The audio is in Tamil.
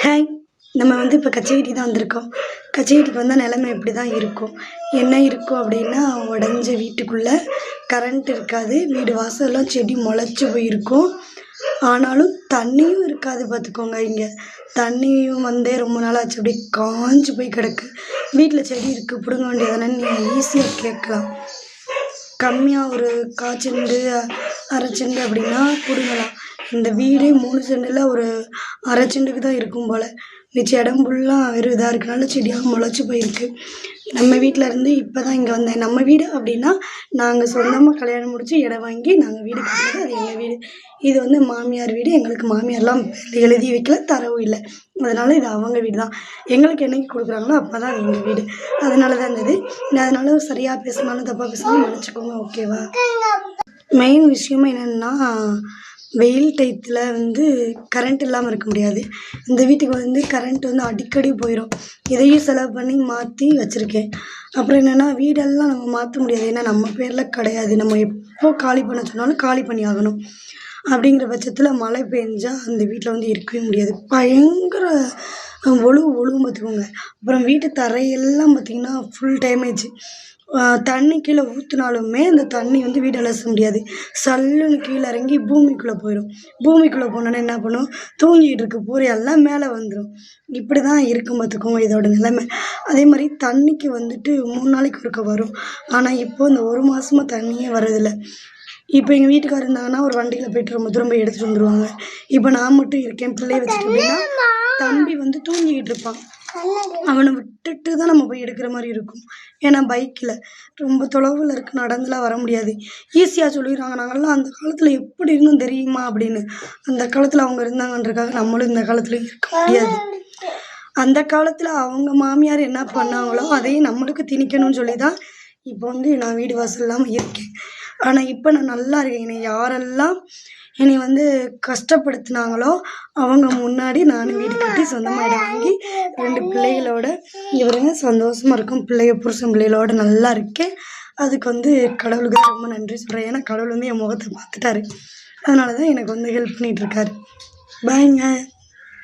ஹாய். நம்ம இப்போ கச்சேரிக்கு தான் வந்திருக்கோம். கச்சேரிக்கு வந்தால் நிலைமை இப்படி தான் இருக்கும். என்ன இருக்கும் அப்படின்னா, உடஞ்ச வீட்டுக்குள்ளே கரண்ட் இருக்காது. வீடு வாசல்லாம் செடி முளைச்சி போயிருக்கும். ஆனாலும் தண்ணியும் இருக்காது பார்த்துக்கோங்க. இங்கே தண்ணியும் வந்தே ரொம்ப நாள் ஆச்சு. அப்படியே காஞ்சு போய் கிடக்கு. வீட்டில் செடி இருக்குது, பிடுங்க வேண்டியதானே நீங்கள் ஈஸியாக கேட்கலாம். கம்மியாக ஒரு 1/4 செண்டு 1/2 செண்டு அப்படின்னா பிடுங்கலாம். இந்த வீடே 3 சென்டில் ஒரு 1/2 சென்டுக்கு தான் இருக்கும் போல். மிச்ச இடம் ஃபுல்லாக வெறும் இதாக இருக்கனால செடியாக முளைச்சி போயிருக்கு. நம்ம வீட்டில் இருந்து இப்போ தான் இங்கே வந்தேன். நம்ம வீடு அப்படின்னா நாங்கள் சொந்தமாக கல்யாணம் முடித்து இடம் வாங்கி நாங்கள் வீடு கட்டினது. அது எங்கள் வீடு. இது மாமியார் வீடு. எங்களுக்கு மாமியார்லாம் எழுதி வைக்கல, தரவும் இல்லை. அதனால் இது அவங்க வீடு தான். எங்களுக்கு என்னைக்கு கொடுக்குறாங்களோ அப்போ தான் அது எங்கள் வீடு. அதனால தான் இருந்தது. அதனால சரியாக பேசினாலும் தப்பாக பேசினாலும் நினச்சிக்கோங்க, ஓகேவா? மெயின் விஷயமும் என்னென்னா, வெயில் டயத்தில் கரண்ட் இல்லாமல் இருக்க முடியாது. இந்த வீட்டுக்கு கரண்ட் அடிக்கடி போயிடும். இதையும் செலவு பண்ணி மாற்றி வச்சுருக்கேன். அப்புறம் என்னென்னா, வீடெல்லாம் நம்ம மாற்ற முடியாது. ஏன்னா நம்ம பேரில் கிடையாது. நம்ம எப்போ காலி பண்ண சொன்னாலும் காலி பண்ணி ஆகணும். அப்படிங்கிற பட்சத்தில் மழை பெஞ்சா அந்த வீட்டில் இருக்கவே முடியாது. பயங்கர ஒழுகும் பார்த்துக்கோங்க. அப்புறம் வீட்டு தரையெல்லாம் பார்த்திங்கன்னா ஃபுல் டேமேஜ். தண்ணி கீழே ஊற்றினாலுமே அந்த தண்ணி வீடு அலச முடியாது. சல்லுன்னு கீழே இறங்கி பூமிக்குள்ளே போயிடும். பூமிக்குள்ளே போனோன்னே என்ன பண்ணும், தூங்கிட்டு இருக்க பூரையெல்லாம் மேலே வந்துடும். இப்படி தான் இருக்கும் பார்த்துக்கோங்க இதோட நிலைமை. அதே மாதிரி தண்ணிக்கு 3 நாளைக்கு ஒருக்க வரும். ஆனால் இப்போது இந்த 1 மாதமாக தண்ணியே வரதில்லை. இப்போ எங்கள் வீட்டுக்காரர் இருந்தாங்கன்னா ஒரு வண்டியில் போய்ட்டு ரொம்ப தூரம் போய் எடுத்துகிட்டு வந்துடுவாங்க. இப்போ நான் மட்டும் இருக்கேன் பிள்ளைய வச்சுட்டு. அப்படின்னா தம்பி தூங்கிக்கிட்டு இருப்பான். அவனை விட்டுட்டு தான் நம்ம போய் எடுக்கிற மாதிரி இருக்கும். ஏன்னா பைக்கில் ரொம்ப தொலைவில் இருக்குது, நடந்துலாம் வர முடியாது. ஈஸியாக சொல்லிடுறாங்க. நாங்கள்லாம் அந்த காலத்தில் எப்படி இருந்தோம் தெரியுமா அப்படின்னு. அந்த காலத்தில் அவங்க இருந்தாங்கன்றக்காக நம்மளும் இந்த காலத்தில் இருக்க முடியாது. அந்த காலத்தில் அவங்க மாமியார் என்ன பண்ணாங்களோ அதையும் நம்மளுக்கு திணிக்கணும்னு சொல்லி தான் இப்போ நான் வீடு வாசல் இல்லாமல் இருக்கேன். ஆனால் இப்போ நான் நல்லா இருக்கேன். என்னை யாரெல்லாம் என்னை கஷ்டப்படுத்தினாங்களோ அவங்க முன்னாடி நான் வீடு கட்டி சொந்தமாக இடம் வாங்கி 2 பிள்ளைகளோட இவருங்க சந்தோஷமாக இருக்கும். புருஷன் பிள்ளைகளோட நல்லா இருக்கேன். அதுக்கு கடவுளுக்கு தான் ரொம்ப நன்றி சொல்கிறேன். ஏன்னா கடவுள் என் முகத்தை பார்த்துட்டாரு. அதனால தான் எனக்கு ஹெல்ப் பண்ணிகிட்ருக்காரு. பாய்ங்க.